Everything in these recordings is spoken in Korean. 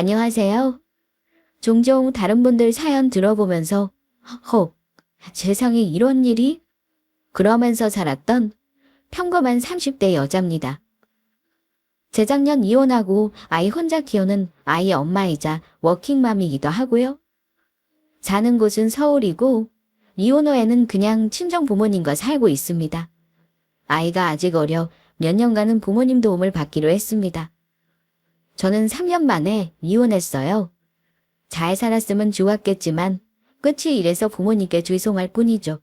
안녕하세요. 종종 다른 분들 사연 들어보면서 헉, 세상에 이런 일이? 그러면서 살았던 평범한 30대 여자입니다. 재작년 이혼하고 아이 혼자 키우는 아이 엄마이자 워킹맘이기도 하고요. 사는 곳은 서울이고 이혼 후에는 그냥 친정 부모님과 살고 있습니다. 아이가 아직 어려 몇 년간은 부모님 도움을 받기로 했습니다. 저는 3년 만에 이혼했어요. 잘 살았으면 좋았겠지만 끝이 이래서 부모님께 죄송할 뿐이죠.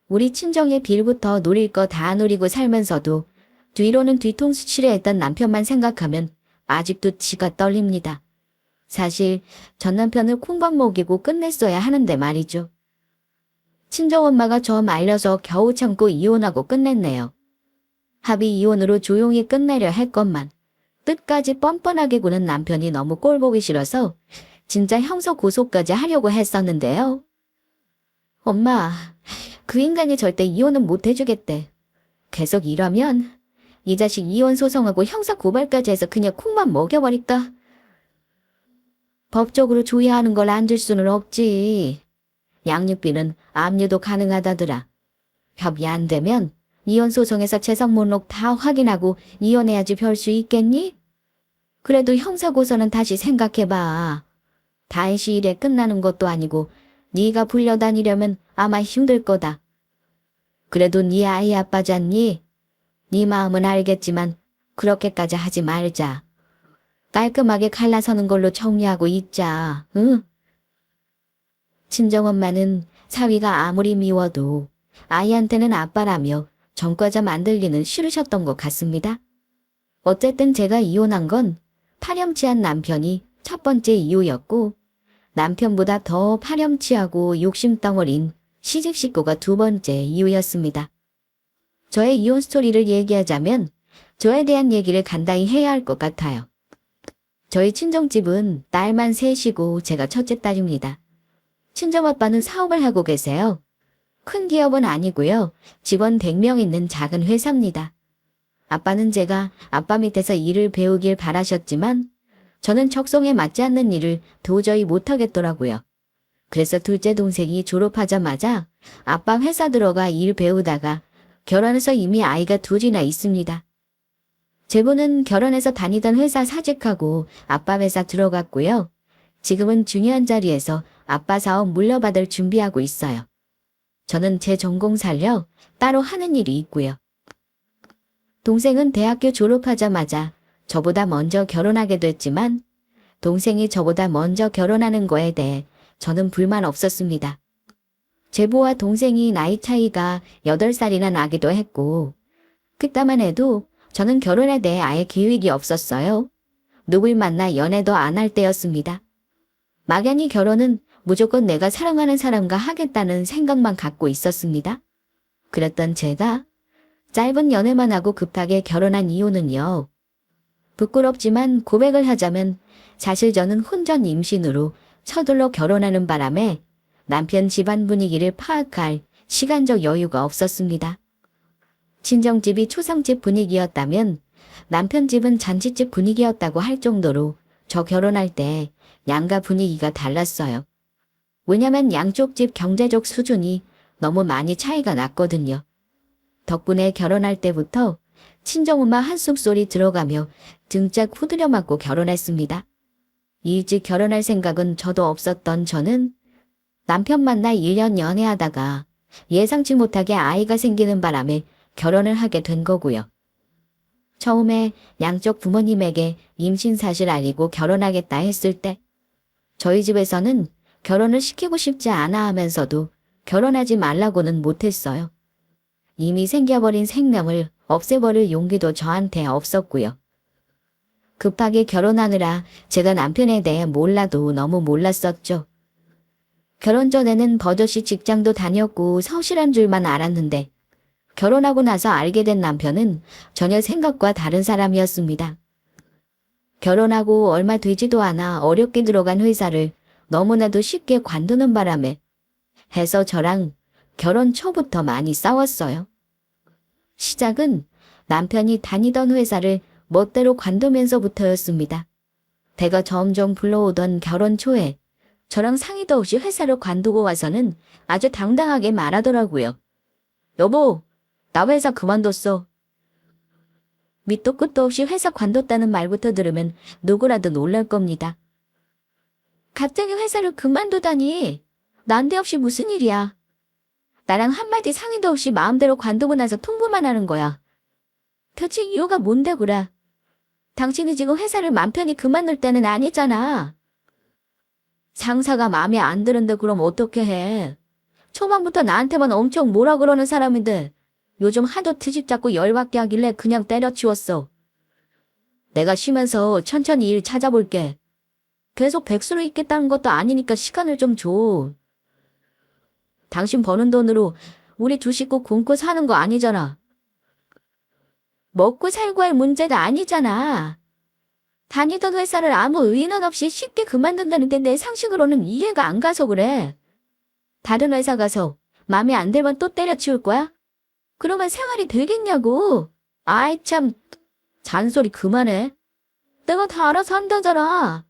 우리 친정의 빌부터 노릴 거 다 노리고 살면서도 뒤로는 뒤통수 치레했던 남편만 생각하면 아직도 지가 떨립니다. 사실 전 남편을 콩밥 먹이고 끝냈어야 하는데 말이죠. 친정엄마가 저 말려서 겨우 참고 이혼하고 끝냈네요. 합의 이혼으로 조용히 끝내려 할 것만 끝까지 뻔뻔하게 구는 남편이 너무 꼴보기 싫어서 진짜 형사 고소까지 하려고 했었는데요. 엄마, 그 인간이 절대 이혼은 못 해주겠대. 계속 이러면 이 자식 이혼 소송하고 형사 고발까지 해서 그냥 콩만 먹여버릴까? 법적으로 조회하는 걸 안 줄 수는 없지. 양육비는 압류도 가능하다더라. 협의 안 되면 이혼 소송에서 재산 목록 다 확인하고 이혼해야지 별 수 있겠니? 그래도 형사 고소는 다시 생각해봐. 단시일에 끝나는 것도 아니고 네가 불려다니려면 아마 힘들 거다. 그래도 네 아이 아빠잖니? 네 마음은 알겠지만 그렇게까지 하지 말자. 깔끔하게 갈라서는 걸로 정리하고 있자. 응? 친정엄마는 사위가 아무리 미워도 아이한테는 아빠라며 전과자 만들기는 싫으셨던 것 같습니다. 어쨌든 제가 이혼한 건 파렴치한 남편이 첫 번째 이유였고 남편보다 더 파렴치하고 욕심덩어린 시집 식구가 두 번째 이유였습니다. 저의 이혼 스토리를 얘기하자면 저에 대한 얘기를 간단히 해야 할 것 같아요. 저희 친정집은 딸만 셋이고 제가 첫째 딸입니다. 친정아빠는 사업을 하고 계세요. 큰 기업은 아니고요. 직원 100명 있는 작은 회사입니다. 아빠는 제가 아빠 밑에서 일을 배우길 바라셨지만 저는 적성에 맞지 않는 일을 도저히 못하겠더라고요. 그래서 둘째 동생이 졸업하자마자 아빠 회사 들어가 일 배우다가 결혼해서 이미 아이가 둘이나 있습니다. 제부는 결혼해서 다니던 회사 사직하고 아빠 회사 들어갔고요. 지금은 중요한 자리에서 아빠 사업 물려받을 준비하고 있어요. 저는 제 전공 살려 따로 하는 일이 있고요. 동생은 대학교 졸업하자마자 저보다 먼저 결혼하게 됐지만 동생이 저보다 먼저 결혼하는 거에 대해 저는 불만 없었습니다. 제부와 동생이 나이 차이가 8살이나 나기도 했고 그때만 해도 저는 결혼에 대해 아예 계획이 없었어요. 누굴 만나 연애도 안 할 때였습니다. 막연히 결혼은 무조건 내가 사랑하는 사람과 하겠다는 생각만 갖고 있었습니다. 그랬던 제가 짧은 연애만 하고 급하게 결혼한 이유는요. 부끄럽지만 고백을 하자면 사실 저는 혼전 임신으로 서둘러 결혼하는 바람에 남편 집안 분위기를 파악할 시간적 여유가 없었습니다. 친정집이 초상집 분위기였다면 남편 집은 잔치집 분위기였다고 할 정도로 저 결혼할 때 양가 분위기가 달랐어요. 왜냐면 양쪽 집 경제적 수준이 너무 많이 차이가 났거든요. 덕분에 결혼할 때부터 친정엄마 한숨소리 들어가며 등짝 후드려 맞고 결혼했습니다. 일찍 결혼할 생각은 저도 없었던 저는 남편 만나 1년 연애하다가 예상치 못하게 아이가 생기는 바람에 결혼을 하게 된 거고요. 처음에 양쪽 부모님에게 임신 사실 알리고 결혼하겠다 했을 때 저희 집에서는 결혼을 시키고 싶지 않아 하면서도 결혼하지 말라고는 못했어요. 이미 생겨버린 생명을 없애버릴 용기도 저한테 없었고요. 급하게 결혼하느라 제가 남편에 대해 몰라도 너무 몰랐었죠. 결혼 전에는 버젓이 직장도 다녔고 성실한 줄만 알았는데 결혼하고 나서 알게 된 남편은 전혀 생각과 다른 사람이었습니다. 결혼하고 얼마 되지도 않아 어렵게 들어간 회사를 너무나도 쉽게 관두는 바람에 해서 저랑 결혼 초부터 많이 싸웠어요. 시작은 남편이 다니던 회사를 멋대로 관두면서부터였습니다. 배가 점점 불러오던 결혼 초에 저랑 상의도 없이 회사를 관두고 와서는 아주 당당하게 말하더라고요. 여보, 나 회사 그만뒀어. 밑도 끝도 없이 회사 관뒀다는 말부터 들으면 누구라도 놀랄 겁니다. 갑자기 회사를 그만두다니. 난데없이 무슨 일이야. 나랑 한마디 상의도 없이 마음대로 관두고 나서 통보만 하는 거야. 대체 이유가 뭔데 그래? 당신이 지금 회사를 맘 편히 그만둘 때는 아니잖아. 상사가 마음에 안 드는데 그럼 어떻게 해? 초반부터 나한테만 엄청 뭐라 그러는 사람인데 요즘 하도 트집 잡고 열받게 하길래 그냥 때려치웠어. 내가 쉬면서 천천히 일 찾아볼게. 계속 백수로 있겠다는 것도 아니니까 시간을 좀 줘. 당신 버는 돈으로 우리 두 식구 굶고 사는 거 아니잖아. 먹고 살고 할 문제가 아니잖아. 다니던 회사를 아무 의논 없이 쉽게 그만둔다는데 내 상식으로는 이해가 안 가서 그래. 다른 회사 가서 마음에 안 들면 또 때려치울 거야? 그러면 생활이 되겠냐고. 아이 참, 잔소리 그만해. 내가 다 알아서 한다잖아.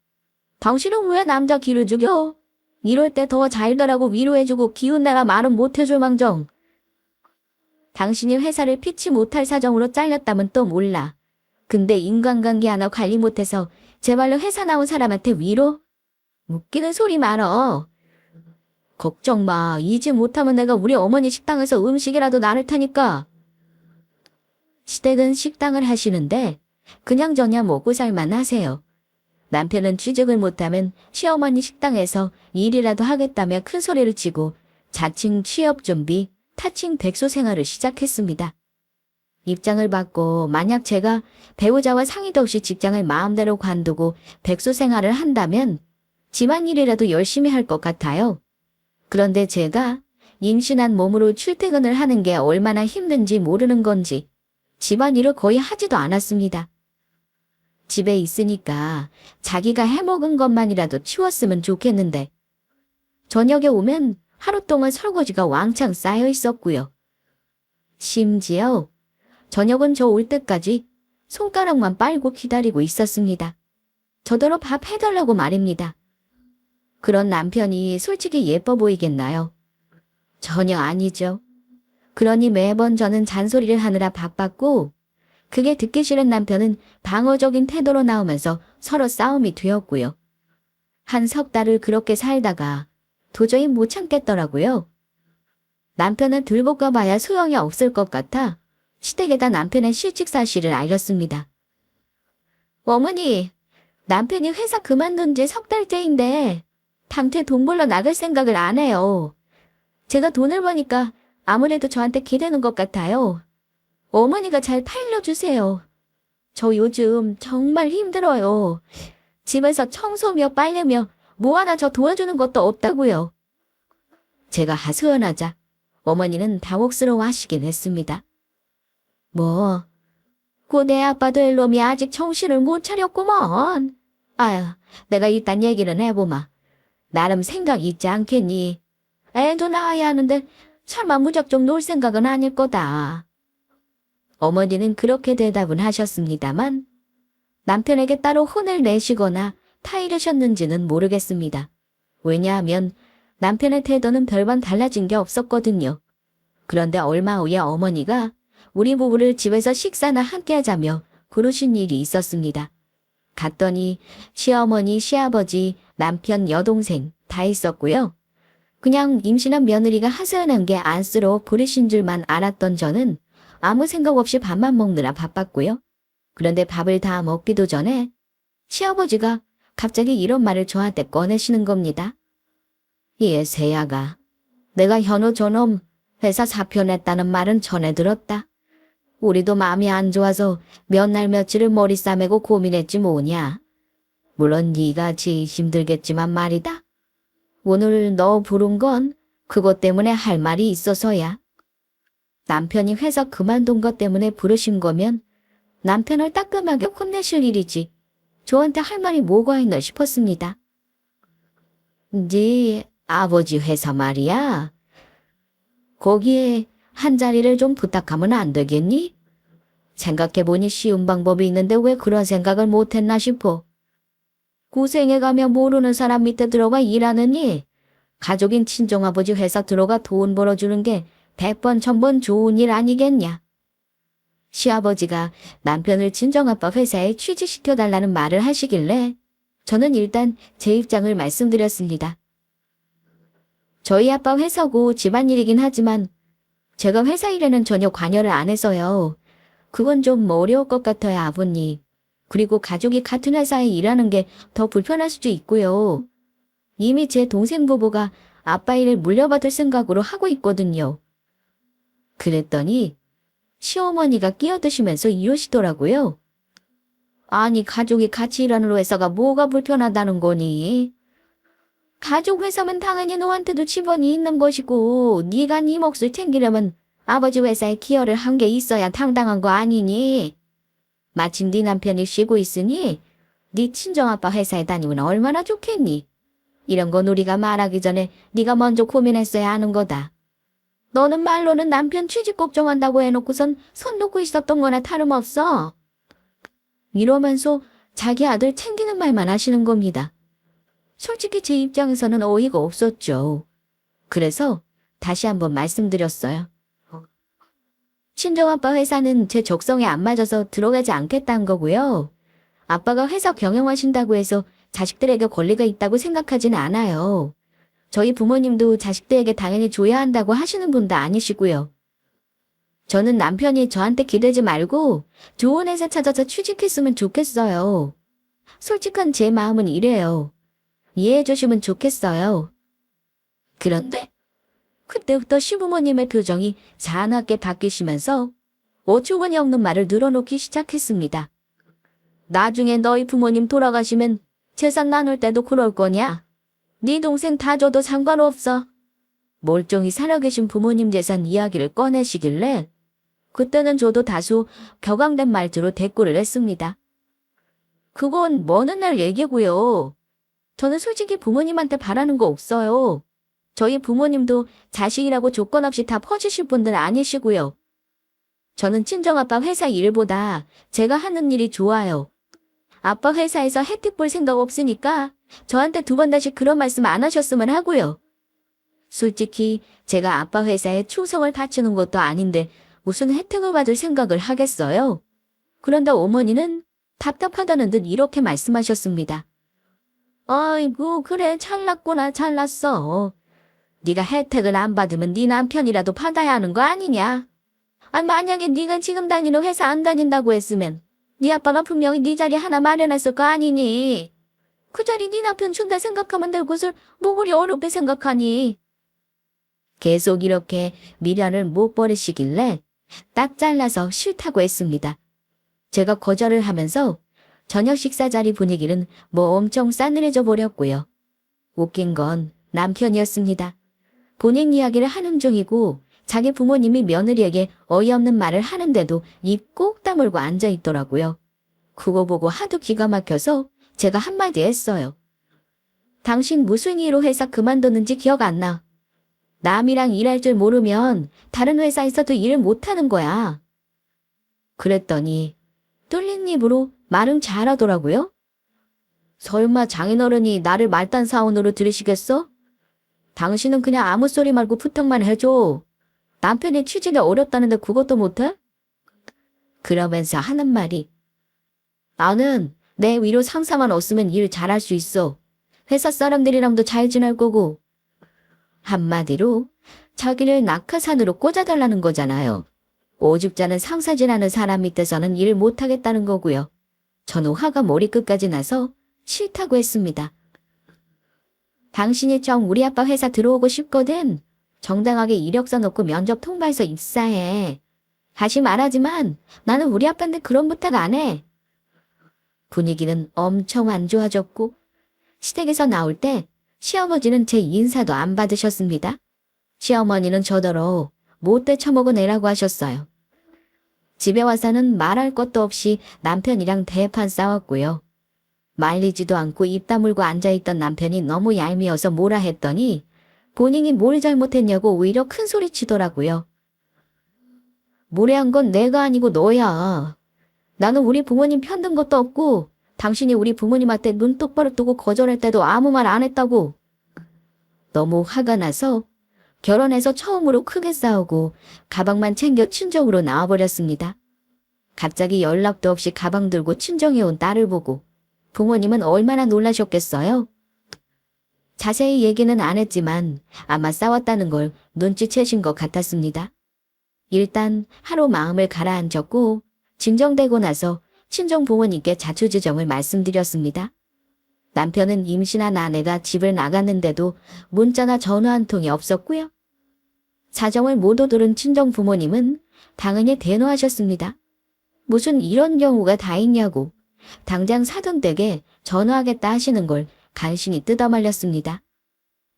당신은 왜 남자 기를 죽여? 이럴 때 더 잘되라고 위로해주고 기운내라 말은 못해줄 망정. 당신이 회사를 피치 못할 사정으로 잘렸다면 또 몰라. 근데 인간관계 하나 관리 못해서 제발로 회사 나온 사람한테 위로? 웃기는 소리 말어. 걱정 마. 이제 못하면 내가 우리 어머니 식당에서 음식이라도 나눌 테니까. 시댁은 식당을 하시는데 그냥저냥 먹고 살만 하세요. 남편은 취직을 못하면 시어머니 식당에서 일이라도 하겠다며 큰 소리를 치고 자칭 취업 준비, 타칭 백수 생활을 시작했습니다. 입장을 받고 만약 제가 배우자와 상의도 없이 직장을 마음대로 관두고 백수 생활을 한다면 집안일이라도 열심히 할 것 같아요. 그런데 제가 임신한 몸으로 출퇴근을 하는 게 얼마나 힘든지 모르는 건지 집안일을 거의 하지도 않았습니다. 집에 있으니까 자기가 해먹은 것만이라도 치웠으면 좋겠는데 저녁에 오면 하루 동안 설거지가 왕창 쌓여 있었고요. 심지어 저녁은 저 올 때까지 손가락만 빨고 기다리고 있었습니다. 저더러 밥 해달라고 말입니다. 그런 남편이 솔직히 예뻐 보이겠나요? 전혀 아니죠. 그러니 매번 저는 잔소리를 하느라 바빴고 그게 듣기 싫은 남편은 방어적인 태도로 나오면서 서로 싸움이 되었고요. 한 석 달을 그렇게 살다가 도저히 못 참겠더라고요. 남편은 들고 가봐야 소용이 없을 것 같아 시댁에다 남편의 실직 사실을 알렸습니다. 어머니, 남편이 회사 그만둔 지 석 달째인데 당최 돈 벌러 나갈 생각을 안 해요. 제가 돈을 버니까 아무래도 저한테 기대는 것 같아요. 어머니가 잘 팔려주세요. 저 요즘 정말 힘들어요. 집에서 청소며 빨래며 뭐 하나 저 도와주는 것도 없다고요. 제가 하소연하자 어머니는 당혹스러워 하시긴 했습니다. 뭐, 그 내 아빠 될 놈이 아직 정신을 못 차렸구먼. 아유, 내가 일단 얘기는 해보마. 나름 생각 있지 않겠니? 애도 낳아야 하는데 설마 무작정 놀 생각은 아닐 거다. 어머니는 그렇게 대답은 하셨습니다만 남편에게 따로 혼을 내시거나 타이르셨는지는 모르겠습니다. 왜냐하면 남편의 태도는 별반 달라진 게 없었거든요. 그런데 얼마 후에 어머니가 우리 부부를 집에서 식사나 함께 하자며 부르신 일이 있었습니다. 갔더니 시어머니, 시아버지, 남편, 여동생 다 있었고요. 그냥 임신한 며느리가 하소연한 게 안쓰러워 부르신 줄만 알았던 저는 아무 생각 없이 밥만 먹느라 바빴고요. 그런데 밥을 다 먹기도 전에 시아버지가 갑자기 이런 말을 저한테 꺼내시는 겁니다. 예, 세야가. 내가 현우 저놈 회사 사표 냈다는 말은 전해 들었다. 우리도 마음이 안 좋아서 몇 날 며칠을 머리 싸매고 고민했지 뭐냐. 물론 네가 제일 힘들겠지만 말이다. 오늘 너 부른 건 그것 때문에 할 말이 있어서야. 남편이 회사 그만둔 것 때문에 부르신 거면 남편을 따끔하게 혼내실 일이지. 저한테 할 말이 뭐가 있나 싶었습니다. 네 아버지 회사 말이야. 거기에 한 자리를 좀 부탁하면 안 되겠니? 생각해보니 쉬운 방법이 있는데 왜 그런 생각을 못했나 싶어. 고생해가며 모르는 사람 밑에 들어가 일하느니 가족인 친정아버지 회사 들어가 돈 벌어주는 게 100번 1000번 좋은 일 아니겠냐. 시아버지가 남편을 친정아빠 회사에 취직시켜달라는 말을 하시길래 저는 일단 제 입장을 말씀드렸습니다. 저희 아빠 회사고 집안일이긴 하지만 제가 회사 일에는 전혀 관여를 안 해서요. 그건 좀 어려울 것 같아요, 아버님. 그리고 가족이 같은 회사에 일하는 게 더 불편할 수도 있고요. 이미 제 동생 부부가 아빠 일을 물려받을 생각으로 하고 있거든요. 그랬더니 시어머니가 끼어드시면서 이러시더라고요. 아니, 가족이 같이 일하는 회사가 뭐가 불편하다는 거니? 가족 회사면 당연히 너한테도 지분이 있는 것이고 네가 네 몫을 챙기려면 아버지 회사에 기여를 한 게 있어야 당당한 거 아니니? 마침 네 남편이 쉬고 있으니 네 친정아빠 회사에 다니면 얼마나 좋겠니? 이런 건 우리가 말하기 전에 네가 먼저 고민했어야 하는 거다. 너는 말로는 남편 취직 걱정한다고 해놓고선 손 놓고 있었던 거나 다름없어. 이러면서 자기 아들 챙기는 말만 하시는 겁니다. 솔직히 제 입장에서는 어이가 없었죠. 그래서 다시 한번 말씀드렸어요. 친정아빠 회사는 제 적성에 안 맞아서 들어가지 않겠다는 거고요. 아빠가 회사 경영하신다고 해서 자식들에게 권리가 있다고 생각하진 않아요. 저희 부모님도 자식들에게 당연히 줘야 한다고 하시는 분도 아니시고요. 저는 남편이 저한테 기대지 말고 좋은 회사 찾아서 취직했으면 좋겠어요. 솔직한 제 마음은 이래요. 이해해 주시면 좋겠어요. 그런데 그때부터 시부모님의 표정이 사납게 바뀌시면서 어처구니 없는 말을 늘어놓기 시작했습니다. 나중에 너희 부모님 돌아가시면 재산 나눌 때도 그럴 거냐? 네 동생 다 줘도 상관없어. 멀쩡히 살아계신 부모님 재산 이야기를 꺼내시길래 그때는 저도 다소 격앙된 말투로 대꾸를 했습니다. 그건 먼 훗날 얘기고요. 저는 솔직히 부모님한테 바라는 거 없어요. 저희 부모님도 자식이라고 조건 없이 다 퍼주실 분들 아니시고요. 저는 친정아빠 회사 일보다 제가 하는 일이 좋아요. 아빠 회사에서 혜택 볼 생각 없으니까 저한테 두 번 다시 그런 말씀 안 하셨으면 하고요. 솔직히 제가 아빠 회사에 충성을 바치는 것도 아닌데 무슨 혜택을 받을 생각을 하겠어요? 그런데 어머니는 답답하다는 듯 이렇게 말씀하셨습니다. 아이고, 그래, 잘났구나, 잘났어. 네가 혜택을 안 받으면 네 남편이라도 받아야 하는 거 아니냐? 만약에 네가 지금 다니는 회사 안 다닌다고 했으면 네 아빠가 분명히 네 자리 하나 마련했을 거 아니니? 그 자리 네 남편 준다 생각하면 될 것을 뭐 그리 어렵게 생각하니? 계속 이렇게 미련을 못 버리시길래 딱 잘라서 싫다고 했습니다. 제가 거절을 하면서 저녁 식사 자리 분위기는 뭐 엄청 싸늘해져 버렸고요. 웃긴 건 남편이었습니다. 본인 이야기를 하는 중이고 자기 부모님이 며느리에게 어이없는 말을 하는데도 입 꼭 다물고 앉아있더라고요. 그거 보고 하도 기가 막혀서 제가 한마디 했어요. 당신 무슨 이유로 회사 그만뒀는지 기억 안 나. 남이랑 일할 줄 모르면 다른 회사에서도 일을 못하는 거야. 그랬더니 뚫린 입으로 말은 잘하더라고요. 설마 장인어른이 나를 말단 사원으로 들으시겠어? 당신은 그냥 아무 소리 말고 부탁만 해줘. 남편이 취직이 어렵다는데 그것도 못해? 그러면서 하는 말이 나는 내 위로 상사만 없으면 일 잘할 수 있어. 회사 사람들이랑도 잘 지낼 거고. 한마디로 자기를 낙하산으로 꽂아달라는 거잖아요. 오죽자는 상사질하는 사람 밑에서는 일 못하겠다는 거고요. 저는 화가 머리끝까지 나서 싫다고 했습니다. 당신이 정 우리 아빠 회사 들어오고 싶거든. 정당하게 이력서 넣고 면접 통과해서 입사해. 다시 말하지만 나는 우리 아빠한테 그런 부탁 안 해. 분위기는 엄청 안 좋아졌고 시댁에서 나올 때 시어머니는 제 인사도 안 받으셨습니다. 시어머니는 저더러 못돼 처먹은 애라고 하셨어요. 집에 와서는 말할 것도 없이 남편이랑 대판 싸웠고요. 말리지도 않고 입 다물고 앉아있던 남편이 너무 얄미워서 뭐라 했더니 본인이 뭘 잘못했냐고 오히려 큰 소리 치더라고요. 무례한 건 내가 아니고 너야. 나는 우리 부모님 편든 것도 없고 당신이 우리 부모님한테 눈 똑바로 뜨고 거절할 때도 아무 말 안 했다고. 너무 화가 나서 결혼해서 처음으로 크게 싸우고 가방만 챙겨 친정으로 나와버렸습니다. 갑자기 연락도 없이 가방 들고 친정에 온 딸을 보고 부모님은 얼마나 놀라셨겠어요? 자세히 얘기는 안 했지만 아마 싸웠다는 걸 눈치채신 것 같았습니다. 일단 하루 마음을 가라앉혔고 진정되고 나서 친정 부모님께 자초지정을 말씀드렸습니다. 남편은 임신한 아내가 집을 나갔는데도 문자나 전화 한 통이 없었고요. 사정을 모두 들은 친정 부모님은 당연히 대노하셨습니다. 무슨 이런 경우가 다 있냐고 당장 사돈 댁에 전화하겠다 하시는 걸 간신히 뜯어말렸습니다.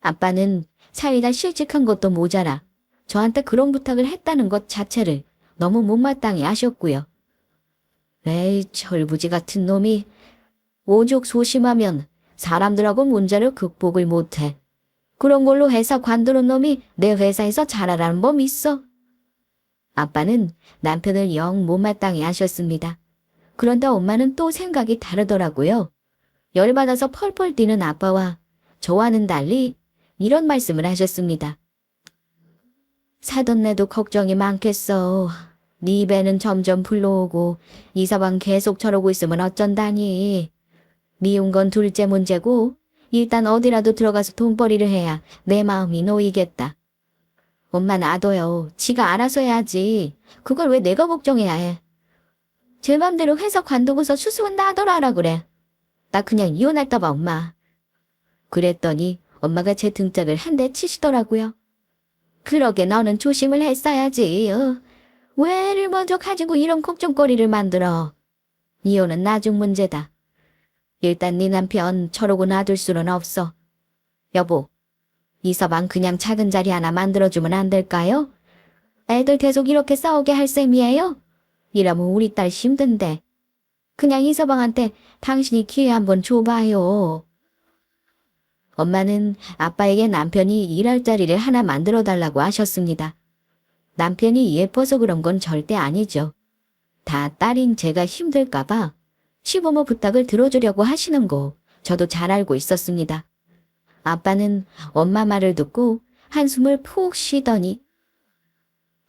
아빠는 사위가 실직한 것도 모자라 저한테 그런 부탁을 했다는 것 자체를 너무 못마땅해 하셨고요. 에이, 철부지 같은 놈이 오죽 소심하면 사람들하고 문제를 극복을 못해. 그런 걸로 회사 관두는 놈이 내 회사에서 잘하라는 법 있어. 아빠는 남편을 영 못마땅해 하셨습니다. 그런데 엄마는 또 생각이 다르더라고요. 열받아서 펄펄 뛰는 아빠와 저와는 달리 이런 말씀을 하셨습니다. 사돈네도 걱정이 많겠어. 네 입에는 점점 불러오고 이서방 계속 저러고 있으면 어쩐다니. 미운 건 둘째 문제고 일단 어디라도 들어가서 돈벌이를 해야 내 마음이 놓이겠다. 엄마 놔둬요. 지가 알아서 해야지. 그걸 왜 내가 걱정해야 해. 제 맘대로 회사 관두고서 수습은 나더라 하라 그래. 나 그냥 이혼할까 봐 엄마. 그랬더니 엄마가 제 등짝을 한 대 치시더라고요. 그러게 너는 조심을 했어야지. 왜 애를 먼저 가지고 이런 걱정거리를 만들어. 이혼은 나중 문제다. 일단 네 남편 저러고 놔둘 수는 없어. 여보, 이서방 그냥 작은 자리 하나 만들어주면 안 될까요? 애들 계속 이렇게 싸우게 할 셈이에요? 이러면 우리 딸 힘든데. 그냥 이서방한테 당신이 기회 한번 줘봐요. 엄마는 아빠에게 남편이 일할 자리를 하나 만들어 달라고 하셨습니다. 남편이 예뻐서 그런 건 절대 아니죠. 다 딸인 제가 힘들까봐 시부모 부탁을 들어주려고 하시는 거 저도 잘 알고 있었습니다. 아빠는 엄마 말을 듣고 한숨을 푹 쉬더니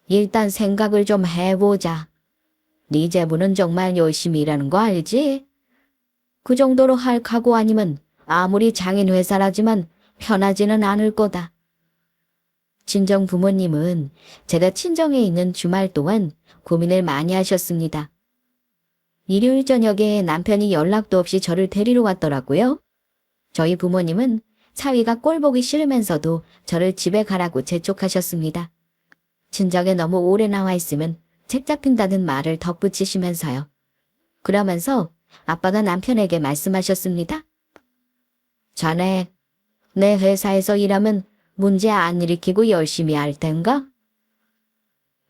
일단 생각을 좀 해보자. 네 제부는 정말 열심히 일하는 거 알지? 그 정도로 할 각오 아니면 아무리 장인 회사라지만 편하지는 않을 거다. 친정 부모님은 제가 친정에 있는 주말 동안 고민을 많이 하셨습니다. 일요일 저녁에 남편이 연락도 없이 저를 데리러 왔더라고요. 저희 부모님은 사위가 꼴 보기 싫으면서도 저를 집에 가라고 재촉하셨습니다. 친정에 너무 오래 나와 있으면 책 잡힌다는 말을 덧붙이시면서요. 그러면서 아빠가 남편에게 말씀하셨습니다. 자네, 내 회사에서 일하면 문제 안 일으키고 열심히 할 텐가?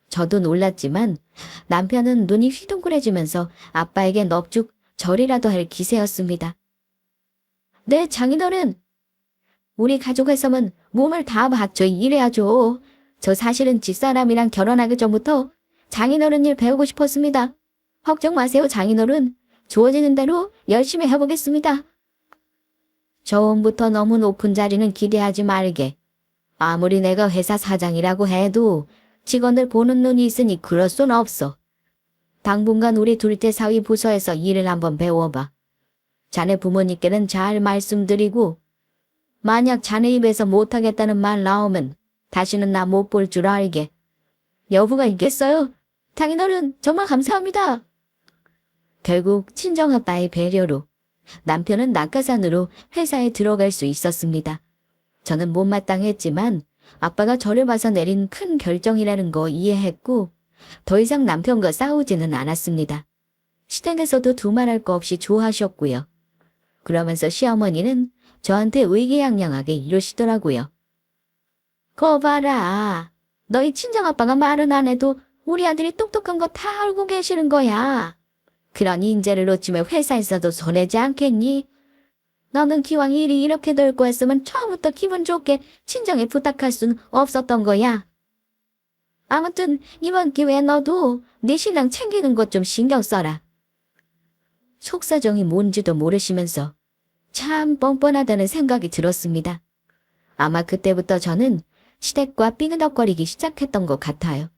저도 놀랐지만 남편은 눈이 휘둥그레지면서 아빠에게 넙죽 절이라도 할 기세였습니다. 네, 장인어른. 우리 가족에서는 몸을 다 바쳐 일해야죠. 저 사실은 집사람이랑 결혼하기 전부터 장인어른 일 배우고 싶었습니다. 걱정 마세요, 장인어른. 주어지는 대로 열심히 해보겠습니다. 처음부터 너무 높은 자리는 기대하지 말게. 아무리 내가 회사 사장이라고 해도 직원들 보는 눈이 있으니 그럴 순 없어. 당분간 우리 둘째 사위 부서에서 일을 한번 배워봐. 자네 부모님께는 잘 말씀드리고 만약 자네 입에서 못하겠다는 말 나오면 다시는 나 못 볼 줄 알게. 여부가 있겠어요? 장인어른 정말 감사합니다. 결국 친정아빠의 배려로 남편은 낙하산으로 회사에 들어갈 수 있었습니다. 저는 못마땅했지만 아빠가 저를 봐서 내린 큰 결정이라는 거 이해했고 더 이상 남편과 싸우지는 않았습니다. 시댁에서도 두말할 거 없이 좋아하셨고요. 그러면서 시어머니는 저한테 의기양양하게 이러시더라고요. 거 봐라. 너희 친정아빠가 말은 안 해도 우리 아들이 똑똑한 거 다 알고 계시는 거야. 그러니 인재를 놓치면 회사에서도 손해지 않겠니? 너는 기왕 일이 이렇게 될 거였으면 처음부터 기분 좋게 친정에 부탁할 순 없었던 거야. 아무튼 이번 기회에 너도 네 신랑 챙기는 것 좀 신경 써라. 속사정이 뭔지도 모르시면서 참 뻔뻔하다는 생각이 들었습니다. 아마 그때부터 저는 시댁과 삐그덕거리기 시작했던 것 같아요.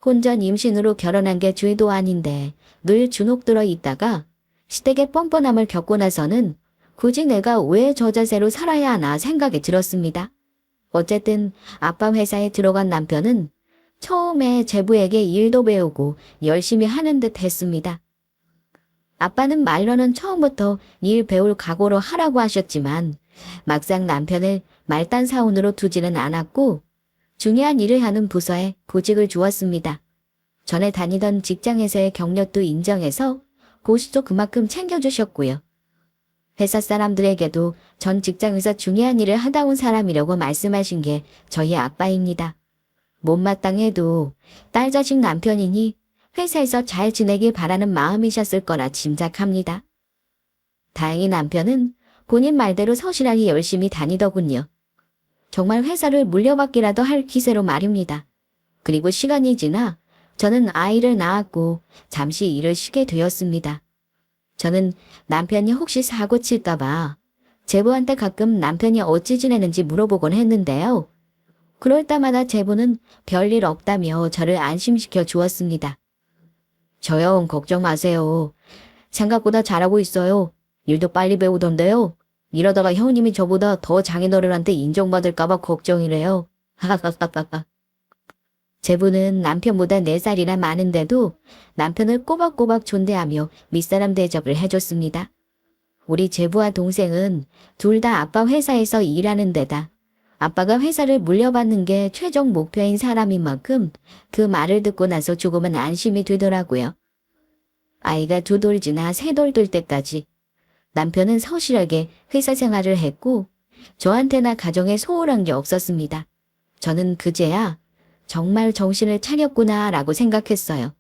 혼전 임신으로 결혼한 게 죄도 아닌데 늘 주눅 들어 있다가 시댁의 뻔뻔함을 겪고 나서는 굳이 내가 왜 저 자세로 살아야 하나 생각이 들었습니다. 어쨌든 아빠 회사에 들어간 남편은 처음에 제부에게 일도 배우고 열심히 하는 듯 했습니다. 아빠는 말로는 처음부터 일 배울 각오로 하라고 하셨지만 막상 남편을 말단 사원으로 두지는 않았고 중요한 일을 하는 부서에 보직을 주었습니다. 전에 다니던 직장에서의 경력도 인정해서 보수도 그만큼 챙겨주셨고요. 회사 사람들에게도 전 직장에서 중요한 일을 하다 온 사람이라고 말씀하신 게 저희 아빠입니다. 못마땅해도 딸 자식 남편이니 회사에서 잘 지내길 바라는 마음이셨을 거라 짐작합니다. 다행히 남편은 본인 말대로 성실하게 열심히 다니더군요. 정말 회사를 물려받기라도 할 기세로 말입니다. 그리고 시간이 지나 저는 아이를 낳았고 잠시 일을 쉬게 되었습니다. 저는 남편이 혹시 사고 칠까봐 제부한테 가끔 남편이 어찌 지내는지 물어보곤 했는데요. 그럴 때마다 제부는 별일 없다며 저를 안심시켜 주었습니다. 저 형 걱정 마세요. 생각보다 잘하고 있어요. 일도 빨리 배우던데요. 이러다가 형님이 저보다 더 장인어른한테 인정받을까봐 걱정이래요. 하하하하하. 제부는 남편보다 4살이나 많은데도 남편을 꼬박꼬박 존대하며 밑사람 대접을 해줬습니다. 우리 제부와 동생은 둘 다 아빠 회사에서 일하는 데다 아빠가 회사를 물려받는 게 최종 목표인 사람인 만큼 그 말을 듣고 나서 조금은 안심이 되더라고요. 아이가 2돌 지나 3돌 될 때까지 남편은 성실하게 회사 생활을 했고 저한테나 가정에 소홀한 게 없었습니다. 저는 그제야 정말 정신을 차렸구나 라고 생각했어요.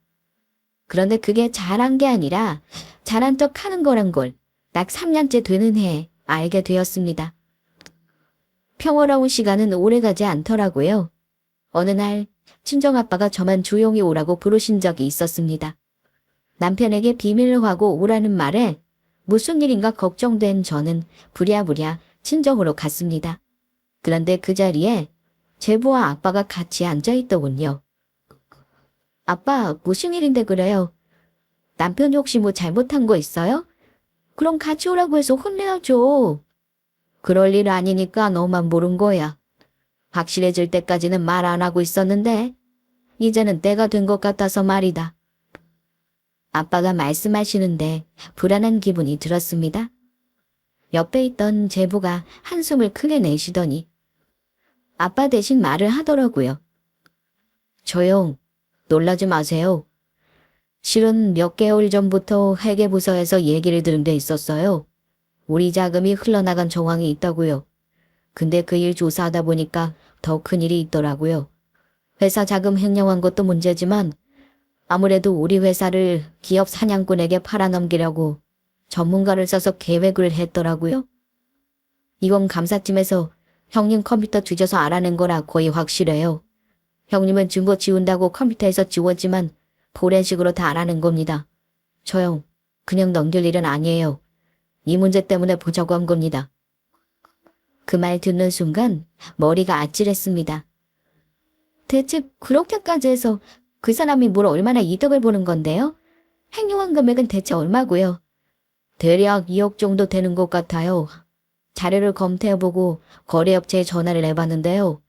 그런데 그게 잘한 게 아니라 잘한 척 하는 거란 걸 딱 3년째 되는 해에 알게 되었습니다. 평화로운 시간은 오래가지 않더라고요. 어느 날 친정아빠가 저만 조용히 오라고 부르신 적이 있었습니다. 남편에게 비밀로 하고 오라는 말에 무슨 일인가 걱정된 저는 부랴부랴 친정으로 갔습니다. 그런데 그 자리에 제부와 아빠가 같이 앉아있더군요. 아빠, 무슨 일인데 그래요? 남편이 혹시 뭐 잘못한 거 있어요? 그럼 같이 오라고 해서 혼내야죠. 그럴 일 아니니까 너만 모른 거야. 확실해질 때까지는 말 안 하고 있었는데 이제는 때가 된 것 같아서 말이다. 아빠가 말씀하시는데 불안한 기분이 들었습니다. 옆에 있던 제부가 한숨을 크게 내쉬더니 아빠 대신 말을 하더라고요. 조용, 놀라지 마세요. 실은 몇 개월 전부터 회계부서에서 얘기를 들은 데 있었어요. 우리 자금이 흘러나간 정황이 있다고요. 근데 그 일 조사하다 보니까 더 큰일이 있더라고요. 회사 자금 횡령한 것도 문제지만 아무래도 우리 회사를 기업 사냥꾼에게 팔아넘기려고 전문가를 써서 계획을 했더라고요. 이건 감사팀에서 형님 컴퓨터 뒤져서 알아낸 거라 거의 확실해요. 형님은 증거 지운다고 컴퓨터에서 지웠지만 포렌식으로 다 알아낸 겁니다. 저 형, 그냥 넘길 일은 아니에요. 이 문제 때문에 보자고 한 겁니다. 그 말 듣는 순간 머리가 아찔했습니다. 대체 그렇게까지 해서 그 사람이 뭘 얼마나 이득을 보는 건데요? 횡령한 금액은 대체 얼마고요? 대략 2억 정도 되는 것 같아요. 자료를 검토해보고 거래업체에 전화를 해봤는데요.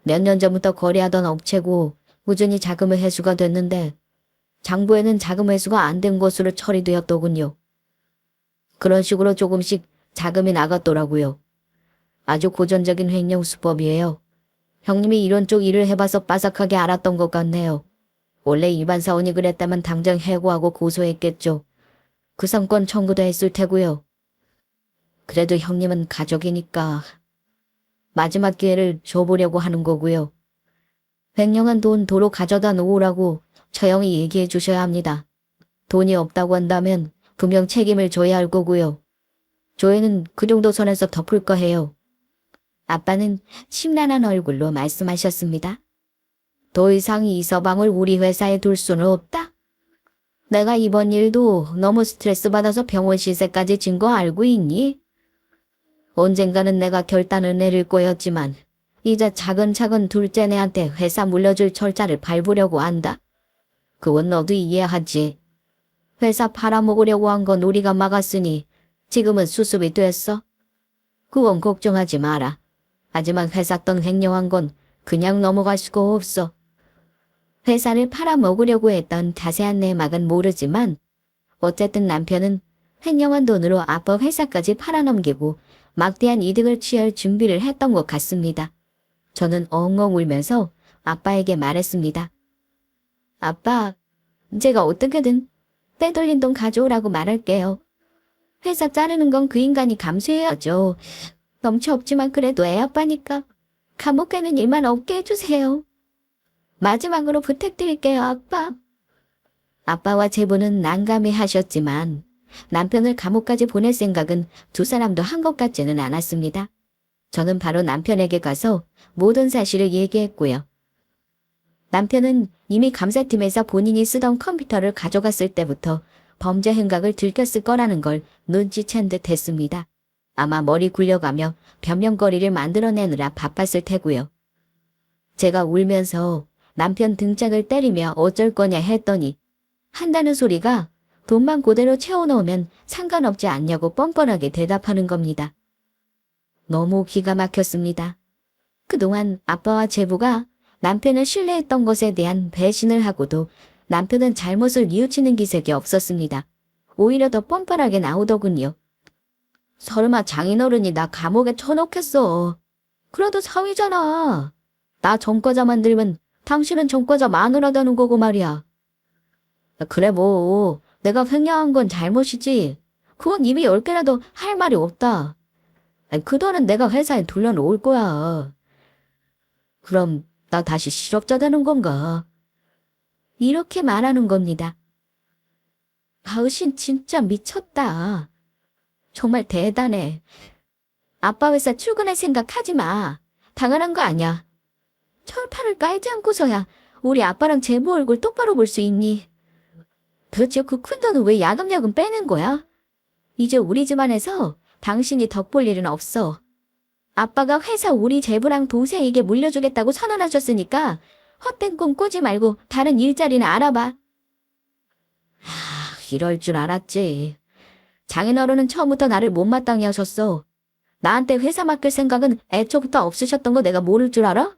몇 년 전부터 거래하던 업체고 꾸준히 자금 회수가 됐는데 장부에는 자금 회수가 안 된 것으로 처리되었더군요. 그런 식으로 조금씩 자금이 나갔더라고요. 아주 고전적인 횡령 수법이에요. 형님이 이런 쪽 일을 해봐서 빠삭하게 알았던 것 같네요. 원래 일반 사원이 그랬다면 당장 해고하고 고소했겠죠. 그 상권 청구도 했을 테고요. 그래도 형님은 가족이니까 마지막 기회를 줘보려고 하는 거고요. 횡령한 돈 도로 가져다 놓으라고 처형이 얘기해 주셔야 합니다. 돈이 없다고 한다면 분명 책임을 져야 할 거고요. 조회는 그 정도 선에서 덮을까 해요. 아빠는 심란한 얼굴로 말씀하셨습니다. 더 이상 이 서방을 우리 회사에 둘 수는 없다. 내가 이번 일도 너무 스트레스 받아서 병원 시세까지 진 거 알고 있니? 언젠가는 내가 결단을 내릴 거였지만 이제 차근차근 둘째네한테 회사 물려줄 철자를 밟으려고 한다. 그건 너도 이해하지. 회사 팔아먹으려고 한 건 우리가 막았으니 지금은 수습이 됐어. 그건 걱정하지 마라. 하지만 회사 돈 횡령한 건 그냥 넘어갈 수가 없어. 회사를 팔아먹으려고 했던 자세한 내막은 모르지만 어쨌든 남편은 횡령한 돈으로 아빠 회사까지 팔아넘기고 막대한 이득을 취할 준비를 했던 것 같습니다. 저는 엉엉 울면서 아빠에게 말했습니다. 아빠, 제가 어떻게든 빼돌린 돈 가져오라고 말할게요. 회사 자르는 건 그 인간이 감수해야죠. 넘치 없지만 그래도 애아빠니까 감옥 가는 일만 없게 해주세요. 마지막으로 부탁드릴게요, 아빠. 아빠와 제부는 난감해 하셨지만 남편을 감옥까지 보낼 생각은 두 사람도 한 것 같지는 않았습니다. 저는 바로 남편에게 가서 모든 사실을 얘기했고요. 남편은 이미 감사팀에서 본인이 쓰던 컴퓨터를 가져갔을 때부터 범죄 행각을 들켰을 거라는 걸 눈치챈 듯 했습니다. 아마 머리 굴려가며 변명거리를 만들어내느라 바빴을 테고요. 제가 울면서 남편 등짝을 때리며 어쩔 거냐 했더니 한다는 소리가 돈만 그대로 채워넣으면 상관없지 않냐고 뻔뻔하게 대답하는 겁니다. 너무 기가 막혔습니다. 그동안 아빠와 제부가 남편을 신뢰했던 것에 대한 배신을 하고도 남편은 잘못을 뉘우치는 기색이 없었습니다. 오히려 더 뻔뻔하게 나오더군요. 설마 장인어른이 나 감옥에 쳐넣겠어. 그래도 사위잖아. 나 전과자 만들면 당신은 전과자 마누라다는 거고 말이야. 그래 뭐 내가 횡령한 건 잘못이지. 그건 이미 10개라도 할 말이 없다. 그 돈은 내가 회사에 돌려놓을 거야. 그럼 나 다시 실업자 되는 건가? 이렇게 말하는 겁니다. 아으신 진짜 미쳤다. 정말 대단해. 아빠 회사 출근할 생각하지 마. 당연한 거 아니야. 철판을 깔지 않고서야 우리 아빠랑 제부 얼굴 똑바로 볼 수 있니? 도대체 그 큰 돈은 왜 야금야금 빼는 거야? 이제 우리 집안에서 당신이 덕볼 일은 없어. 아빠가 회사 우리 제부랑 동생에게 물려주겠다고 선언하셨으니까 헛된 꿈 꾸지 말고 다른 일자리나 알아봐. 이럴 줄 알았지. 장인어른은 처음부터 나를 못마땅히 하셨어. 나한테 회사 맡길 생각은 애초부터 없으셨던 거 내가 모를 줄 알아?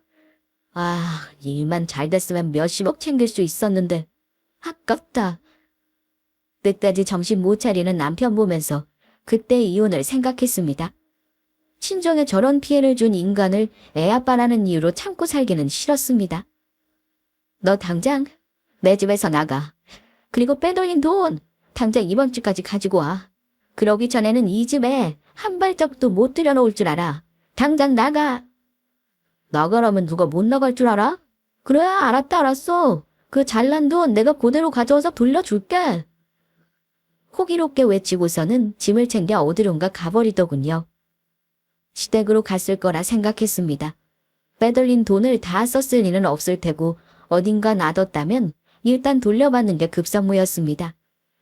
일만 잘 됐으면 몇십억 챙길 수 있었는데 아깝다. 끝까지 정신 못 차리는 남편 보면서 그때 이혼을 생각했습니다. 친정에 저런 피해를 준 인간을 애아빠라는 이유로 참고 살기는 싫었습니다. 너 당장 내 집에서 나가. 그리고 빼돌린 돈 당장 이번 주까지 가지고 와. 그러기 전에는 이 집에 한 발짝도 못 들여놓을 줄 알아. 당장 나가. 나가라면 누가 못 나갈 줄 알아? 그래, 알았어. 그 잘난 돈 내가 그대로 가져와서 돌려줄게. 호기롭게 외치고서는 짐을 챙겨 어디론가 가버리더군요. 시댁으로 갔을 거라 생각했습니다. 빼돌린 돈을 다 썼을 리는 없을 테고 어딘가 놔뒀다면 일단 돌려받는 게 급선무였습니다.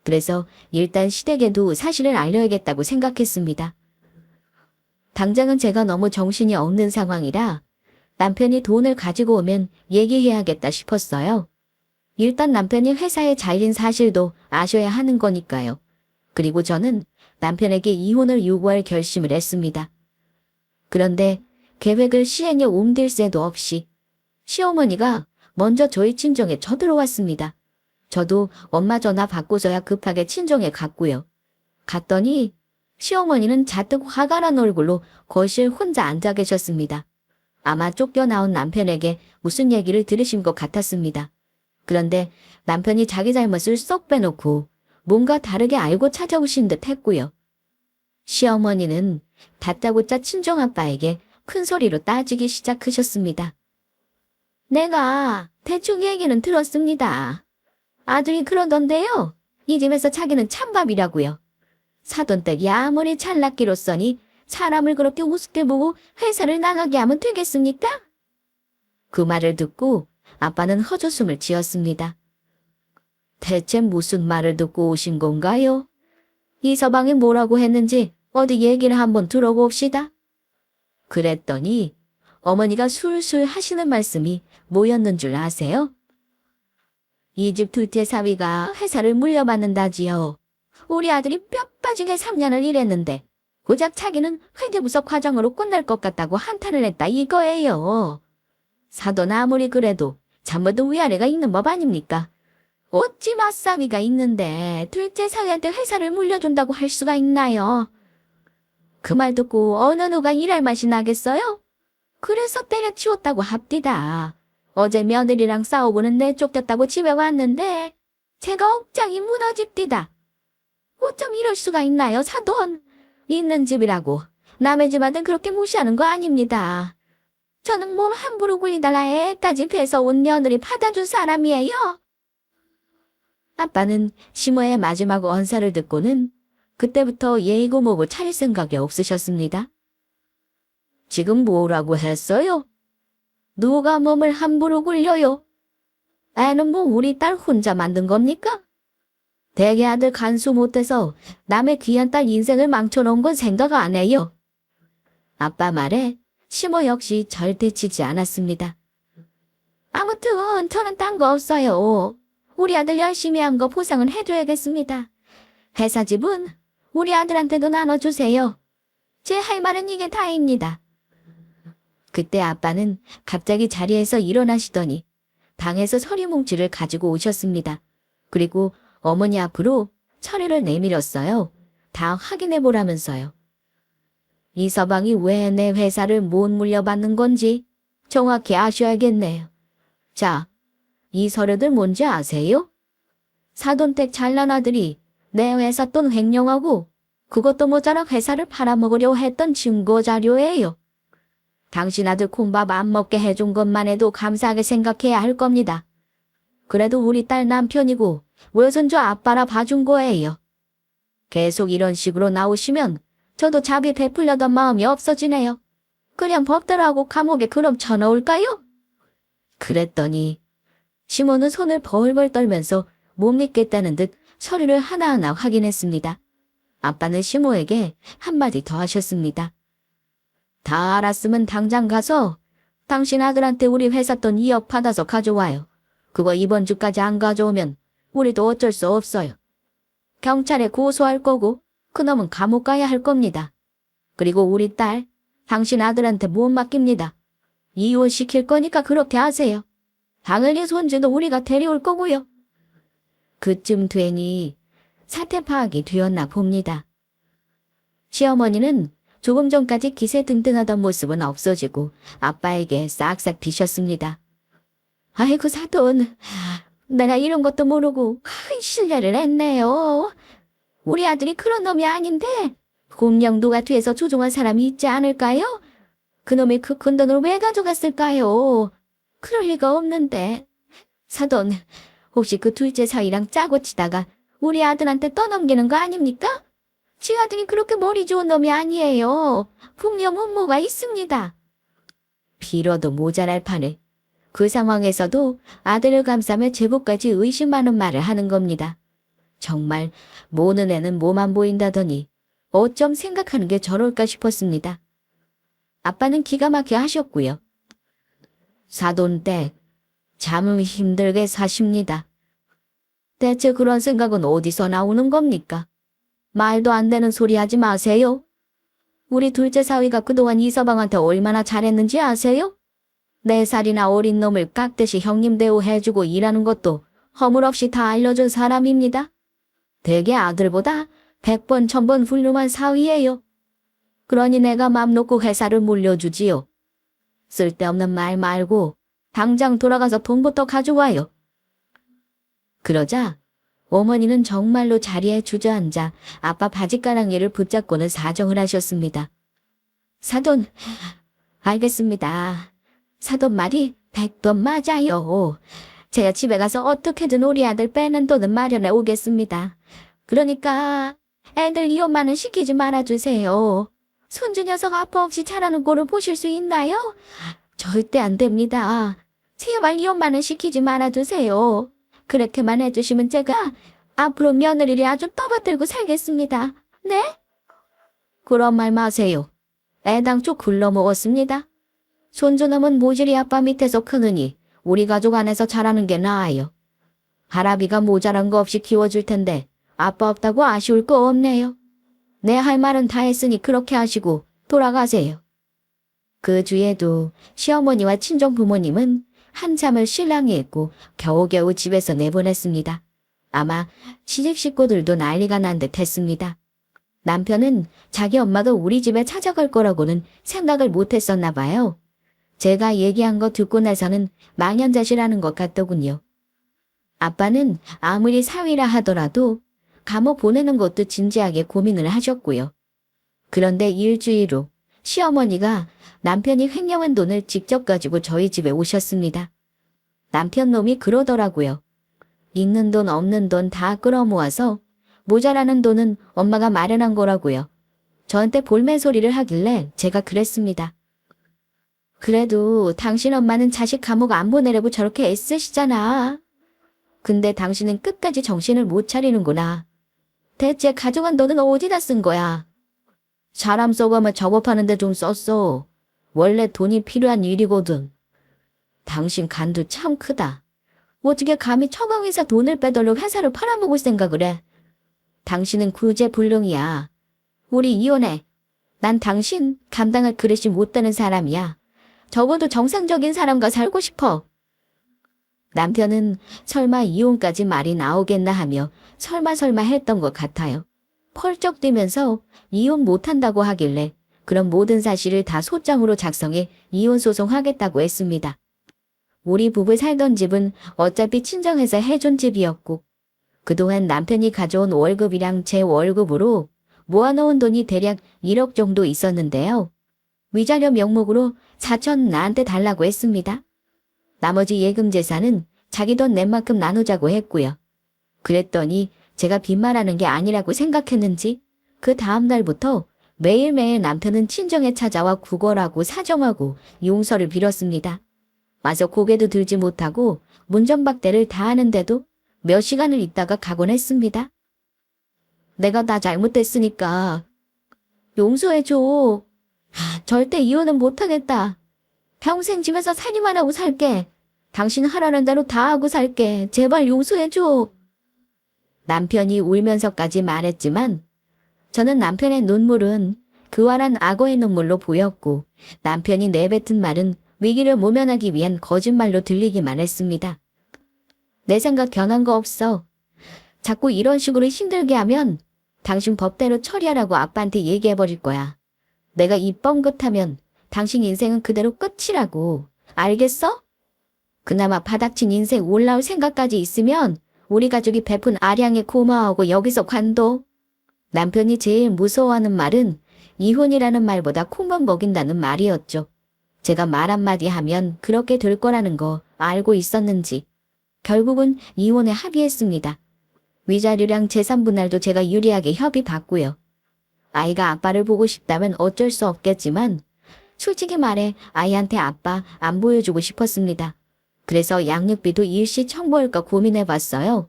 그래서 일단 시댁에도 사실을 알려야겠다고 생각했습니다. 당장은 제가 너무 정신이 없는 상황이라 남편이 돈을 가지고 오면 얘기해야겠다 싶었어요. 일단 남편이 회사에 잘린 사실도 아셔야 하는 거니까요. 그리고 저는 남편에게 이혼을 요구할 결심을 했습니다. 그런데 계획을 시행에 옮길 새도 없이 시어머니가 먼저 저희 친정에 쳐들어왔습니다. 저도 엄마 전화 받고서야 급하게 친정에 갔고요. 갔더니 시어머니는 잔뜩 화가 난 얼굴로 거실 혼자 앉아 계셨습니다. 아마 쫓겨나온 남편에게 무슨 얘기를 들으신 것 같았습니다. 그런데 남편이 자기 잘못을 쏙 빼놓고 뭔가 다르게 알고 찾아오신 듯 했고요. 시어머니는 다짜고짜 친정아빠에게 큰 소리로 따지기 시작하셨습니다. 내가 대충 얘기는 들었습니다. 아들이 그러던데요. 이 집에서 자기는 찬밥이라고요. 사돈댁이 아무리 찰나기로써니 사람을 그렇게 우습게 보고 회사를 나가게 하면 되겠습니까? 그 말을 듣고 아빠는 헛웃음을 지었습니다. 대체 무슨 말을 듣고 오신 건가요? 이서방이 뭐라고 했는지 어디 얘기를 한번 들어봅시다. 그랬더니 어머니가 술술 하시는 말씀이 뭐였는 줄 아세요? 이 집 둘째 사위가 회사를 물려받는다지요. 우리 아들이 뼈 빠지게 3년을 일했는데 고작 자기는 회계부서 과정으로 끝날 것 같다고 한탄을 했다 이거예요. 사돈 아무리 그래도 잠모도 위아래가 있는 법 아닙니까? 어찌 맞사위가 있는데 둘째 사위한테 회사를 물려준다고 할 수가 있나요? 그 말 듣고 어느 누가 일할 맛이 나겠어요? 그래서 때려치웠다고 합디다. 어제 며느리랑 싸우고는 내쫓겼다고 집에 왔는데 제가 억장이 무너집디다. 어쩜 이럴 수가 있나요, 사돈? 있는 집이라고 남의 집 아들 그렇게 무시하는 거 아닙니다. 저는 몸 함부로 굴리다가 애까지 뺏어온 며느리 받아준 사람이에요. 아빠는 시모의 마지막 언사를 듣고는 그때부터 예의고 뭐고 차릴 생각이 없으셨습니다. 지금 뭐라고 했어요? 누가 몸을 함부로 굴려요? 애는 뭐 우리 딸 혼자 만든 겁니까? 대개 아들 간수 못해서 남의 귀한 딸 인생을 망쳐놓은 건 생각 안 해요. 아빠 말에 시모 역시 절대 치지 않았습니다. 아무튼 저는 딴 거 없어요. 우리 아들 열심히 한 거 보상은 해줘야겠습니다. 회사 집은 우리 아들한테도 나눠주세요. 제 할 말은 이게 다입니다. 그때 아빠는 갑자기 자리에서 일어나시더니 방에서 서류뭉치를 가지고 오셨습니다. 그리고 어머니 앞으로 서류를 내밀었어요. 다 확인해보라면서요. 이서방이 왜 내 회사를 못 물려받는 건지 정확히 아셔야겠네요. 자, 이 서류들 뭔지 아세요? 사돈댁 잘난 아들이 내 회사 돈 횡령하고 그것도 모자라 회사를 팔아먹으려 했던 증거 자료예요. 당신 아들 콩밥 안 먹게 해준 것만 해도 감사하게 생각해야 할 겁니다. 그래도 우리 딸 남편이고 외손주 아빠라 봐준 거예요. 계속 이런 식으로 나오시면 저도 자비 베풀려던 마음이 없어지네요. 그냥 법대로하고 감옥에 그럼 쳐넣을까요? 그랬더니 시모는 손을 벌벌 떨면서 못 믿겠다는 듯 서류를 하나하나 확인했습니다. 아빠는 시모에게 한마디 더 하셨습니다. 다 알았으면 당장 가서 당신 아들한테 우리 회사 돈 2억 받아서 가져와요. 그거 이번 주까지 안 가져오면 우리도 어쩔 수 없어요. 경찰에 고소할 거고 그놈은 감옥 가야 할 겁니다. 그리고 우리 딸, 당신 아들한테 못 맡깁니다. 이혼시킬 거니까 그렇게 하세요. 당연히 손주도 우리가 데려올 거고요. 그쯤 되니 사태 파악이 되었나 봅니다. 시어머니는 조금 전까지 기세등등하던 모습은 없어지고 아빠에게 싹싹 비셨습니다. 아이고 사돈, 내가 이런 것도 모르고 실례를 했네요. 우리 아들이 그런 놈이 아닌데 분명 누가 뒤에서 조종한 사람이 있지 않을까요? 그놈이 그 큰 돈을 왜 가져갔을까요? 그럴 리가 없는데. 사돈, 혹시 그 둘째 사위랑 짜고 치다가 우리 아들한테 떠넘기는 거 아닙니까? 지 아들이 그렇게 머리 좋은 놈이 아니에요. 분명 음모가 있습니다. 빌어도 모자랄 판에 그 상황에서도 아들을 감싸며 제복까지 의심하는 말을 하는 겁니다. 정말 모는 애는 뭐만 보인다더니 어쩜 생각하는 게 저럴까 싶었습니다. 아빠는 기가 막혀 하셨고요. 사돈댁, 참 힘들게 사십니다. 대체 그런 생각은 어디서 나오는 겁니까? 말도 안 되는 소리 하지 마세요. 우리 둘째 사위가 그동안 이서방한테 얼마나 잘했는지 아세요? 4살이나 어린 놈을 깍듯이 형님 대우해주고 일하는 것도 허물없이 다 알려준 사람입니다. 대개 아들보다 100번 1000번 훌륭한 사위예요. 그러니 내가 맘 놓고 회사를 물려주지요. 쓸데없는 말 말고 당장 돌아가서 돈부터 가져와요. 그러자 어머니는 정말로 자리에 주저앉아 아빠 바지가랑이를 붙잡고는 사정을 하셨습니다. 사돈, 알겠습니다. 사돈 말이 100번 맞아요. 제가 집에 가서 어떻게든 우리 아들 빼는 돈은 마련해 오겠습니다. 그러니까 애들 이혼만은 시키지 말아주세요. 손주 녀석 아빠 없이 자라는 꼴을 보실 수 있나요? 절대 안 됩니다. 제발 이혼만은 시키지 말아주세요. 그렇게만 해주시면 제가 앞으로 며느리를 아주 떠받들고 살겠습니다. 네? 그런 말 마세요. 애당초 굴러먹었습니다. 손주놈은 모질이 아빠 밑에서 크느니 우리 가족 안에서 자라는 게 나아요. 할아비가 모자란 거 없이 키워줄 텐데 아빠 없다고 아쉬울 거 없네요. 내 할 말은 다 했으니 그렇게 하시고 돌아가세요. 그 주에도 시어머니와 친정 부모님은 한참을 실랑이 했고 겨우겨우 집에서 내보냈습니다. 아마 시집 식구들도 난리가 난 듯 했습니다. 남편은 자기 엄마가 우리 집에 찾아갈 거라고는 생각을 못 했었나 봐요. 제가 얘기한 거 듣고 나서는 망연자실하는 것 같더군요. 아빠는 아무리 사위라 하더라도 감옥 보내는 것도 진지하게 고민을 하셨고요. 그런데 일주일 후 시어머니가 남편이 횡령한 돈을 직접 가지고 저희 집에 오셨습니다. 남편 놈이 그러더라고요. 있는 돈 없는 돈 다 끌어모아서 모자라는 돈은 엄마가 마련한 거라고요. 저한테 볼멘 소리를 하길래 제가 그랬습니다. 그래도 당신 엄마는 자식 감옥 안 보내려고 저렇게 애쓰시잖아. 근데 당신은 끝까지 정신을 못 차리는구나. 대체 가져간 돈은 어디다 쓴 거야? 사람 써가면 작업하는데 좀 썼어. 원래 돈이 필요한 일이거든. 당신 간도 참 크다. 어떻게 감히 처방회사 돈을 빼돌려 회사를 팔아먹을 생각을 해? 당신은 구제불능이야. 우리 이혼해. 난 당신 감당할 그릇이 못 되는 사람이야. 적어도 정상적인 사람과 살고 싶어. 남편은 설마 이혼까지 말이 나오겠나 하며 설마 했던 것 같아요. 펄쩍 뛰면서 이혼 못한다고 하길래 그런 모든 사실을 다 소장으로 작성해 이혼 소송하겠다고 했습니다. 우리 부부 살던 집은 어차피 친정에서 해준 집이었고 그동안 남편이 가져온 월급이랑 제 월급으로 모아놓은 돈이 대략 1억 정도 있었는데요. 위자료 명목으로 4천 나한테 달라고 했습니다. 나머지 예금 재산은 자기 돈 낸 만큼 나누자고 했고요. 그랬더니 제가 빈말하는 게 아니라고 생각했는지 그 다음 날부터 매일매일 남편은 친정에 찾아와 구걸하고 사정하고 용서를 빌었습니다. 와서 고개도 들지 못하고 문전박대를 다 하는데도 몇 시간을 있다가 가곤 했습니다. 내가 나 잘못했으니까 용서해줘. 절대 이혼은 못하겠다. 평생 집에서 살림만 하고 살게. 당신 하라는 대로 다 하고 살게. 제발 용서해줘. 남편이 울면서까지 말했지만 저는 남편의 눈물은 그와란 악어의 눈물로 보였고 남편이 내뱉은 말은 위기를 모면하기 위한 거짓말로 들리기만 했습니다. 내 생각 변한 거 없어. 자꾸 이런 식으로 힘들게 하면 당신 법대로 처리하라고 아빠한테 얘기해버릴 거야. 내가 입 뻥긋하면 당신 인생은 그대로 끝이라고. 알겠어? 그나마 바닥친 인생 올라올 생각까지 있으면 우리 가족이 베푼 아량에 고마워하고 여기서 관둬. 남편이 제일 무서워하는 말은 이혼이라는 말보다 콩만 먹인다는 말이었죠. 제가 말 한마디 하면 그렇게 될 거라는 거 알고 있었는지 결국은 이혼에 합의했습니다. 위자료랑 재산 분할도 제가 유리하게 협의 받고요. 아이가 아빠를 보고 싶다면 어쩔 수 없겠지만 솔직히 말해 아이한테 아빠 안 보여주고 싶었습니다. 그래서 양육비도 일시 청구할까 고민해봤어요.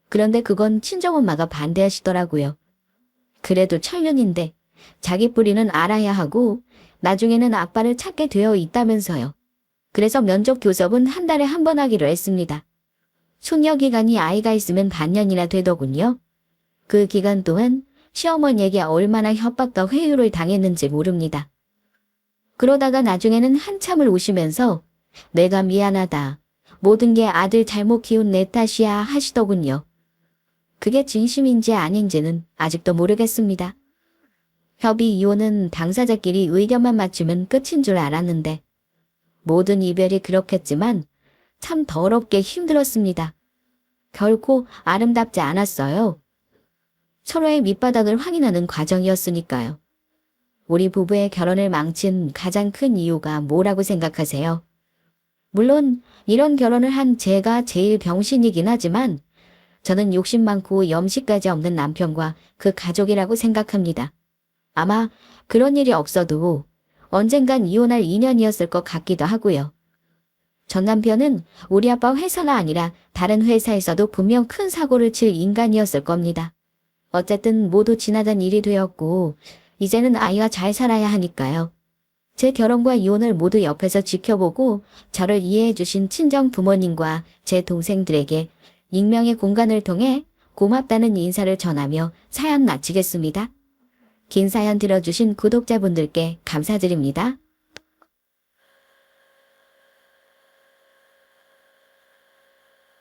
그런데 그건 친정엄마가 반대하시더라고요. 그래도 철년인데 자기 뿌리는 알아야 하고 나중에는 아빠를 찾게 되어 있다면서요. 그래서 면접 교섭은 한 달에 한 번 하기로 했습니다. 숙려 기간이 아이가 있으면 반년이나 되더군요. 그 기간 동안 시어머니에게 얼마나 협박과 회유를 당했는지 모릅니다. 그러다가 나중에는 한참을 우시면서 내가 미안하다. 모든 게 아들 잘못 키운 내 탓이야 하시더군요. 그게 진심인지 아닌지는 아직도 모르겠습니다. 협의 이혼은 당사자끼리 의견만 맞추면 끝인 줄 알았는데 모든 이별이 그렇겠지만 참 더럽게 힘들었습니다. 결코 아름답지 않았어요. 서로의 밑바닥을 확인하는 과정이었으니까요. 우리 부부의 결혼을 망친 가장 큰 이유가 뭐라고 생각하세요? 물론 이런 결혼을 한 제가 제일 병신이긴 하지만 저는 욕심 많고 염치까지 없는 남편과 그 가족이라고 생각합니다. 아마 그런 일이 없어도 언젠간 이혼할 인연이었을 것 같기도 하고요. 전 남편은 우리 아빠 회사가 아니라 다른 회사에서도 분명 큰 사고를 칠 인간이었을 겁니다. 어쨌든 모두 지나간 일이 되었고 이제는 아이와 잘 살아야 하니까요. 제 결혼과 이혼을 모두 옆에서 지켜보고 저를 이해해 주신 친정 부모님과 제 동생들에게 익명의 공간을 통해 고맙다는 인사를 전하며 사연 마치겠습니다. 긴 사연 들어주신 구독자분들께 감사드립니다.